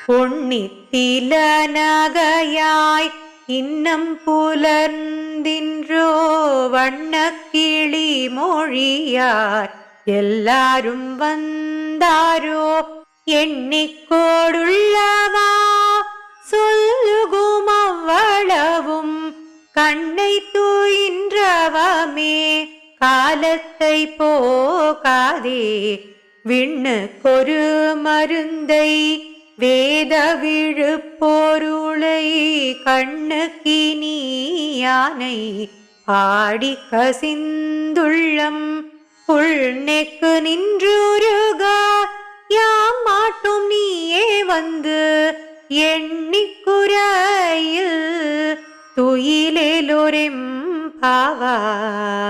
பொன்னித்திலனகையாய் இன்னம் புலர்ந்தின்றோ வண்ணக்கிளி மொழியார் எல்லாரும் வந்தாரோ எண்ணிக்கோடுள்ளவா சொல்லுகும் அவ்வளவும் கண்ணை தூயின்றவமே காலத்தை போகாதே விண்ணுக்கொரு மருந்தை வேத விழுப்பொருளை கண்ணுக்கினியானை பாடி கசிந்துள்ளம் புள்நெக்கு நின்றுருக யாம் மாட்டும் நீயே வந்து எண்ணிக்குறையில் துயிலெலோரெம் பாவாய்.